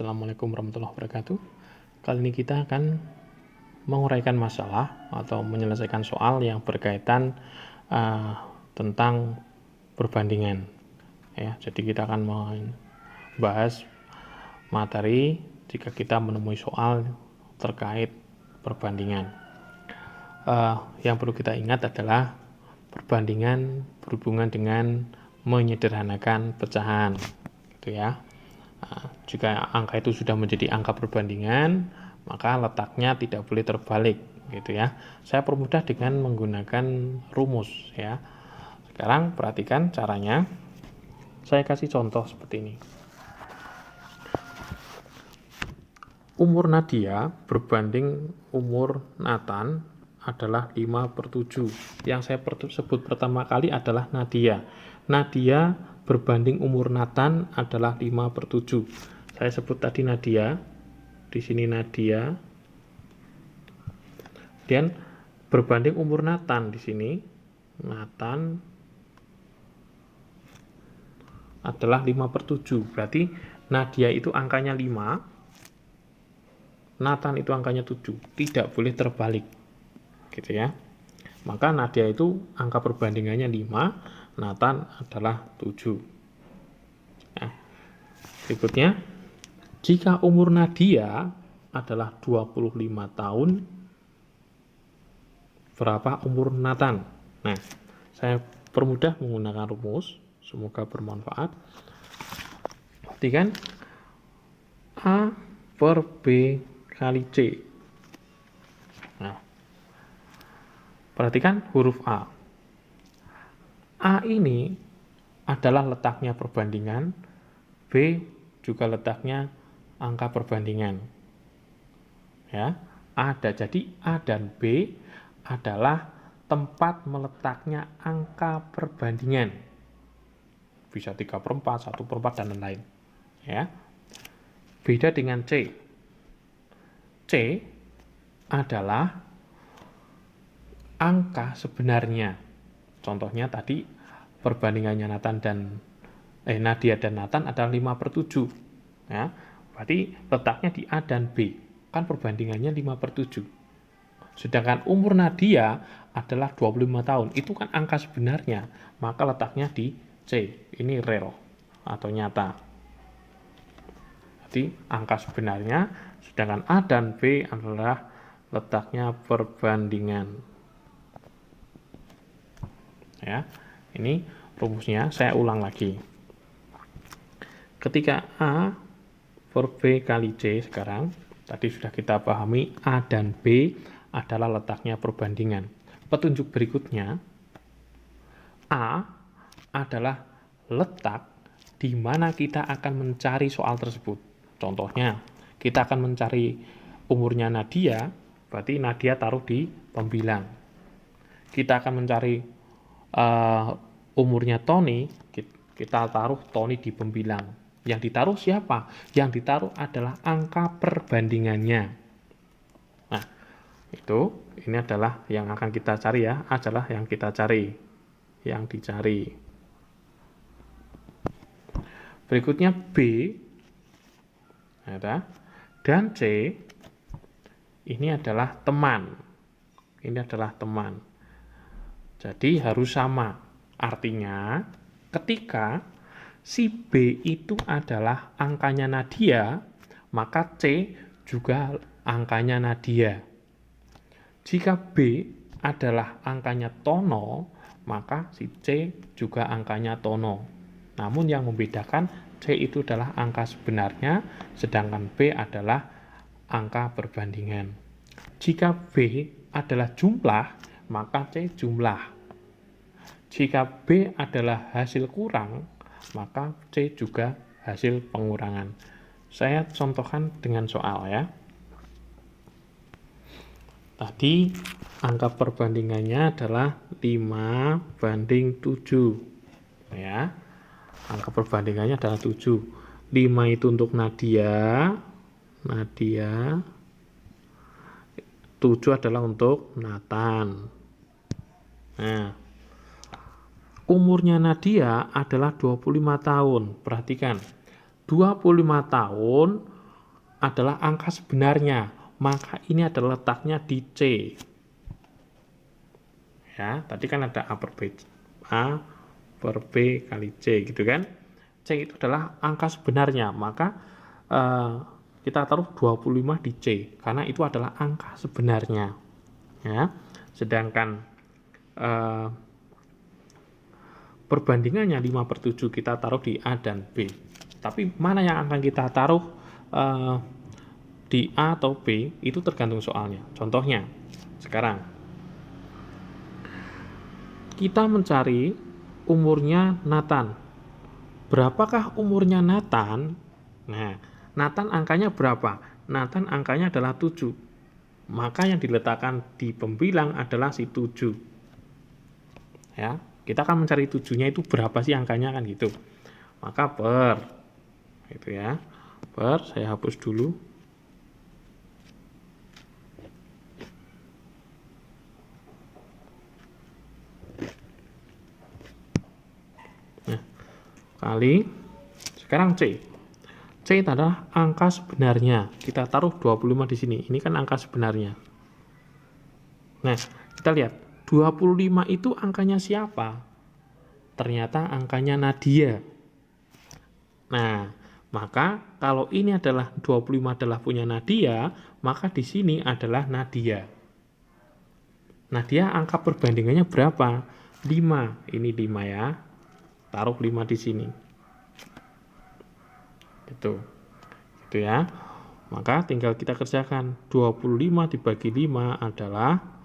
Assalamualaikum warahmatullahi wabarakatuh. Kali ini kita akan menguraikan masalah atau menyelesaikan soal yang berkaitan tentang perbandingan. Ya, jadi kita akan membahas materi jika kita menemui soal terkait perbandingan. Yang perlu kita ingat adalah perbandingan berhubungan dengan menyederhanakan pecahan, gitu ya. Jika angka itu sudah menjadi angka perbandingan, maka letaknya tidak boleh terbalik, gitu ya. Saya permudah dengan menggunakan rumus, ya. Sekarang perhatikan caranya. Saya kasih contoh seperti ini. Umur Nadia berbanding umur Nathan adalah 5/7. Yang saya sebut pertama kali adalah Nadia. Nadia berbanding umur Nathan adalah 5/7. Saya sebut tadi Nadia. Di sini Nadia. Dan berbanding umur Nathan di sini. Nathan adalah 5/7. Berarti Nadia itu angkanya 5. Nathan itu angkanya 7. Tidak boleh terbalik. Gitu ya. Maka Nadia itu angka perbandingannya 5. Nathan adalah 7. Nah, berikutnya, jika umur Nadia adalah 25 tahun, berapa umur Nathan? Nah, saya permudah menggunakan rumus, semoga bermanfaat. Perhatikan, A per B kali C. Nah, perhatikan huruf A. A ini adalah letaknya perbandingan, B juga letaknya angka perbandingan. Ya, jadi A dan B adalah tempat meletaknya angka perbandingan. Bisa 3/4, 1/4 dan lain-lain. Ya. Beda dengan C. C adalah angka sebenarnya. Contohnya tadi perbandingannya Nadia dan Nathan adalah 5/7. Ya, berarti letaknya di A dan B. Kan perbandingannya 5/7. Sedangkan umur Nadia adalah 25 tahun. Itu kan angka sebenarnya. Maka letaknya di C. Ini real atau nyata. Jadi angka sebenarnya. Sedangkan A dan B adalah letaknya perbandingan. Ya, ini rumusnya saya ulang lagi. Ketika A per B kali C sekarang, tadi sudah kita pahami A dan B adalah letaknya perbandingan. Petunjuk berikutnya, A adalah letak di mana kita akan mencari soal tersebut. Contohnya, kita akan mencari umurnya Nadia, berarti Nadia taruh di pembilang. Kita akan mencari umurnya Tony, kita taruh Tony di pembilang. Yang ditaruh siapa? Yang ditaruh adalah angka perbandingannya. Nah, ini adalah yang akan kita cari ya, adalah yang kita cari, yang dicari. Berikutnya B, dan C, ini adalah teman. Ini adalah teman. Jadi harus sama. Artinya ketika si B itu adalah angkanya Nadia, maka C juga angkanya Nadia. Jika B adalah angkanya Tono, maka si C juga angkanya Tono. Namun yang membedakan C itu adalah angka sebenarnya, sedangkan B adalah angka perbandingan. Jika B adalah jumlah, maka C jumlah. Jika B adalah hasil kurang, maka C juga hasil pengurangan. Saya contohkan dengan soal ya. Tadi angka perbandingannya adalah 5/7. Ya. Angka perbandingannya adalah 7. 5 itu untuk Nadia. 7 adalah untuk Nathan. Nah, umurnya Nadia adalah 25 tahun. Perhatikan, 25 tahun adalah angka sebenarnya, maka ini adalah letaknya di C. Ya, tadi kan ada A per B kali C gitu kan. C itu adalah angka sebenarnya, maka kita taruh 25 di C, karena itu adalah angka sebenarnya. Ya, sedangkan perbandingannya 5/7 kita taruh di A dan B. Tapi mana yang akan kita taruh di A atau B itu tergantung soalnya. Contohnya, sekarang kita mencari umurnya Nathan. Berapakah umurnya Nathan? Nah, Nathan angkanya berapa? Nathan angkanya adalah 7. Maka yang diletakkan di pembilang adalah si 7. Ya, kita akan mencari 7-nya itu berapa sih angkanya kan gitu. Maka per itu ya. Per, saya hapus dulu. Nah, kali sekarang C. C adalah angka sebenarnya. Kita taruh 25 di sini. Ini kan angka sebenarnya. Nah, kita lihat. 25 itu angkanya siapa? Ternyata angkanya Nadia. Nah, maka kalau ini adalah 25 adalah punya Nadia, maka di sini adalah Nadia. Nadia angka perbandingannya berapa? 5. Ini 5 ya. Taruh 5 di sini. Gitu ya. Maka tinggal kita kerjakan. 25 dibagi 5 adalah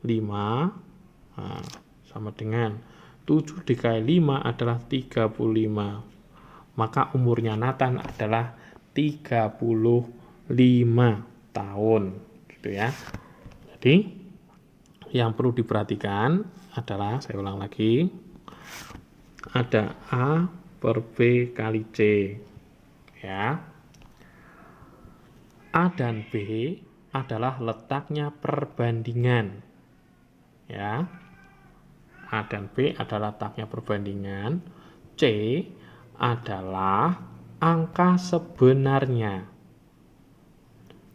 5. Nah, sama dengan 7 dikali 5 adalah 35. Maka umurnya Nathan adalah 35 tahun. Gitu ya. Jadi yang perlu diperhatikan adalah, saya ulang lagi, ada A per B kali C. Ya. A dan B adalah letaknya perbandingan. Ya. A dan B adalah letaknya perbandingan. C adalah angka sebenarnya.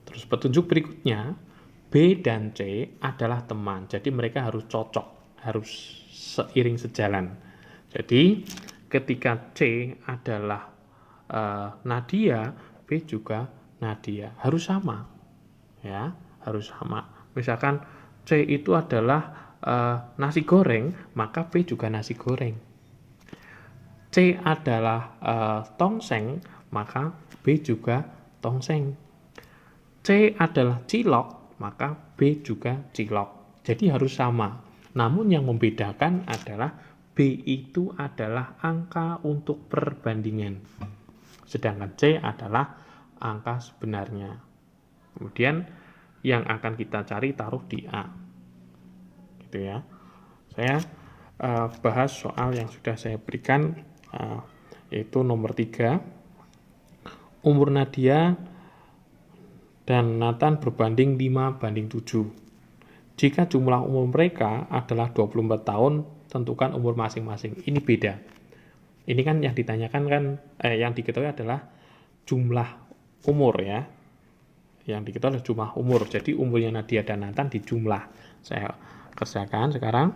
Terus petunjuk berikutnya, B dan C adalah teman. Jadi mereka harus cocok, harus seiring sejalan. Jadi ketika C adalah Nadia, B juga Nadia, harus sama. Ya, harus sama. Misalkan C itu adalah nasi goreng, maka B juga nasi goreng. C adalah tongseng, maka B juga tongseng. C adalah cilok, maka B juga cilok. Jadi harus sama. Namun yang membedakan adalah B itu adalah angka untuk perbandingan. Sedangkan C adalah angka sebenarnya. Kemudian yang akan kita cari taruh di A. Gitu ya. Saya bahas soal yang sudah saya berikan, yaitu nomor 3. Umur Nadia dan Nathan berbanding 5/7. Jika jumlah umur mereka adalah 24 tahun, tentukan umur masing-masing. Ini beda. Ini kan yang ditanyakan kan, yang diketahui adalah jumlah umur ya. Yang diketahui adalah jumlah umur. Jadi umurnya Nadia dan Nathan dijumlah. Saya kerjakan sekarang.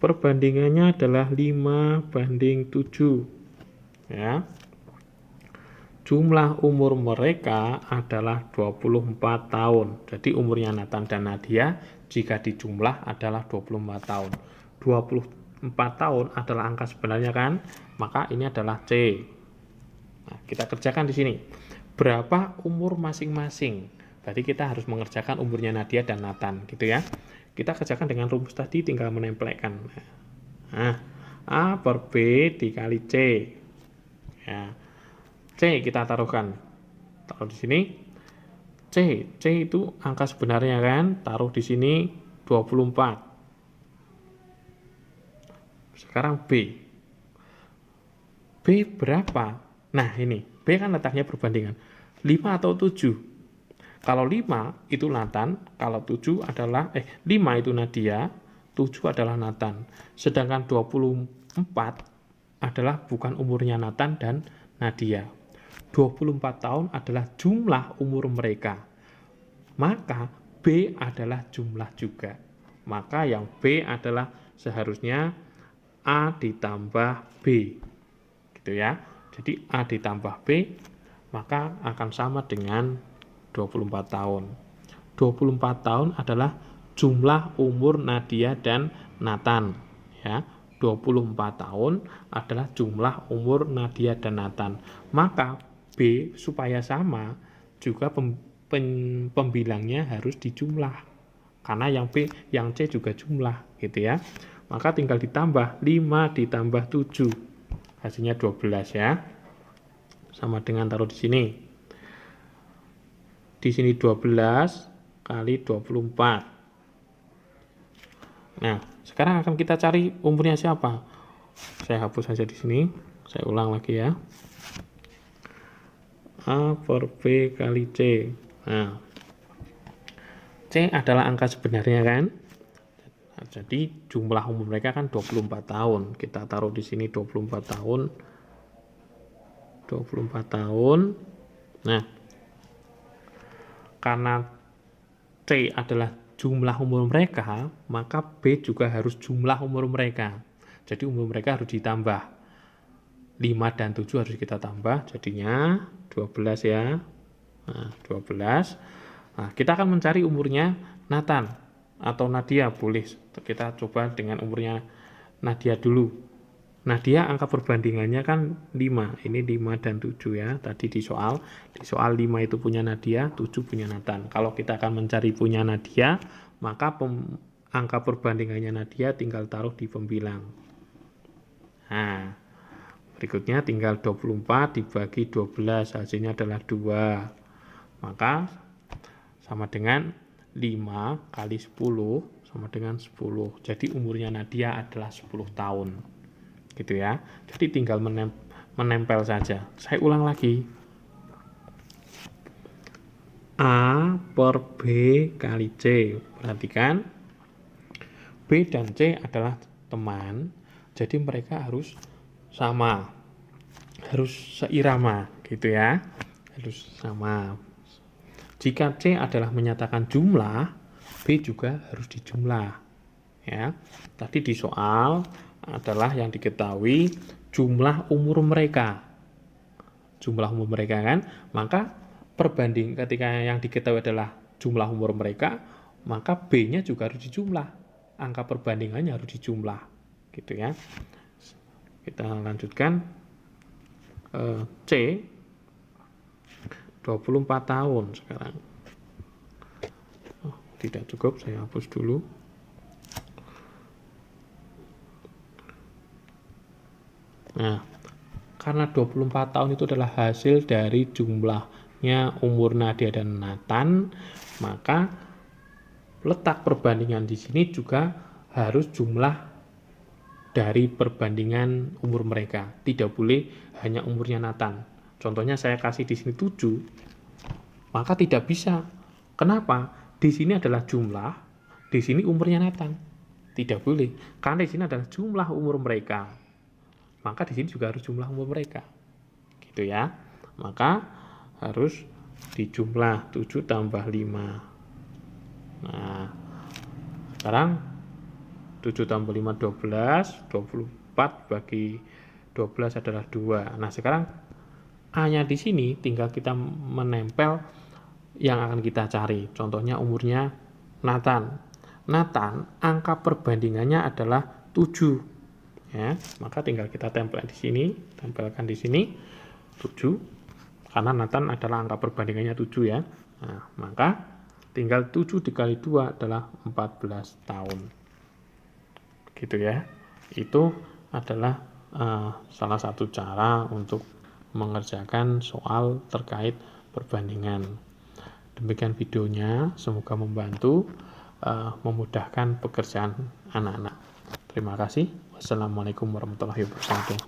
Perbandingannya adalah 5/7. Ya. Jumlah umur mereka adalah 24 tahun. Jadi umurnya Nathan dan Nadia jika dijumlah adalah 24 tahun. 24 tahun adalah angka sebenarnya kan? Maka ini adalah C. Nah, kita kerjakan di sini. Berapa umur masing-masing? Berarti kita harus mengerjakan umurnya Nadia dan Nathan, gitu ya. Kita kerjakan dengan rumus tadi, tinggal menempelkan. Nah, A per B dikali C. Ya. C kita taruhkan. Taruh di sini. C itu angka sebenarnya kan? Taruh di sini 24. Sekarang B. B berapa? Nah, ini. B kan letaknya perbandingan. 5 atau 7? Kalau 5 itu Nathan, kalau 7 adalah 5 itu Nadia, 7 adalah Nathan. Sedangkan 24 adalah bukan umurnya Nathan dan Nadia. 24 tahun adalah jumlah umur mereka. Maka B adalah jumlah juga. Maka yang B adalah seharusnya A ditambah B. Gitu ya. Jadi A ditambah B maka akan sama dengan 24 tahun. 24 tahun adalah jumlah umur Nadia dan Nathan. Ya, 24 tahun adalah jumlah umur Nadia dan Nathan. Maka B supaya sama juga pembilangnya harus dijumlah. Karena yang B, yang C juga jumlah, gitu ya. Maka tinggal ditambah 5 ditambah 7. Hasilnya 12 ya. Sama dengan taruh di sini. Di sini 12 kali 24. Nah, sekarang akan kita cari umurnya siapa. Saya hapus saja di sini. Saya ulang lagi ya. A per B kali C. Nah, C adalah angka sebenarnya kan. Nah, jadi jumlah umur mereka kan 24 tahun. Kita taruh di sini 24 tahun. 24 tahun. Nah, karena C adalah jumlah umur mereka, maka B juga harus jumlah umur mereka. Jadi umur mereka harus ditambah. 5 dan 7 harus kita tambah, jadinya 12 ya. Nah, 12. Nah, kita akan mencari umurnya Nathan atau Nadia, boleh kita coba dengan umurnya Nadia dulu. Nadia angka perbandingannya kan 5, ini 5 dan 7 ya. Tadi di soal 5 itu punya Nadia, 7 punya Nathan. Kalau kita akan mencari punya Nadia, maka angka perbandingannya Nadia tinggal taruh di pembilang. Nah, berikutnya tinggal 24 dibagi 12, hasilnya adalah 2. Maka sama dengan 5 kali 10 sama dengan 10. Jadi umurnya Nadia adalah 10 tahun. Gitu ya. Jadi tinggal menempel saja. Saya ulang lagi. A per B kali C. Perhatikan. B dan C adalah teman. Jadi mereka harus sama. Harus seirama, gitu ya. Harus sama. Jika C adalah menyatakan jumlah, B juga harus dijumlah. Ya. Tadi di soal adalah yang diketahui jumlah umur mereka. Jumlah umur mereka kan, maka perbanding ketika yang diketahui adalah jumlah umur mereka, maka B-nya juga harus dijumlah. Angka perbandingannya harus dijumlah. Gitu ya. Kita lanjutkan. C 24 tahun sekarang. Oh, tidak cukup, saya hapus dulu. Nah, karena 24 tahun itu adalah hasil dari jumlahnya umur Nadia dan Nathan, maka letak perbandingan di sini juga harus jumlah dari perbandingan umur mereka. Tidak boleh hanya umurnya Nathan. Contohnya saya kasih di sini 7, maka tidak bisa. Kenapa? Di sini adalah jumlah, di sini umurnya Nathan. Tidak boleh, karena di sini adalah jumlah umur mereka. Maka di sini juga harus jumlah umur mereka. Gitu ya. Maka harus dijumlah 7 tambah 5. Nah, sekarang 7 tambah 5 12, 24 bagi 12 adalah 2. Nah, sekarang A-nya di sini tinggal kita menempel yang akan kita cari. Contohnya umurnya Nathan. Nathan angka perbandingannya adalah 7. Ya, maka tinggal kita tempelkan di sini 7. Karena Nathan adalah angka perbandingannya 7 ya. Nah, maka tinggal 7 dikali 2 adalah 14 tahun. Gitu ya. Itu adalah salah satu cara untuk mengerjakan soal terkait perbandingan. Demikian videonya, semoga membantu memudahkan pekerjaan anak-anak. Terima kasih. Wassalamualaikum warahmatullahi wabarakatuh.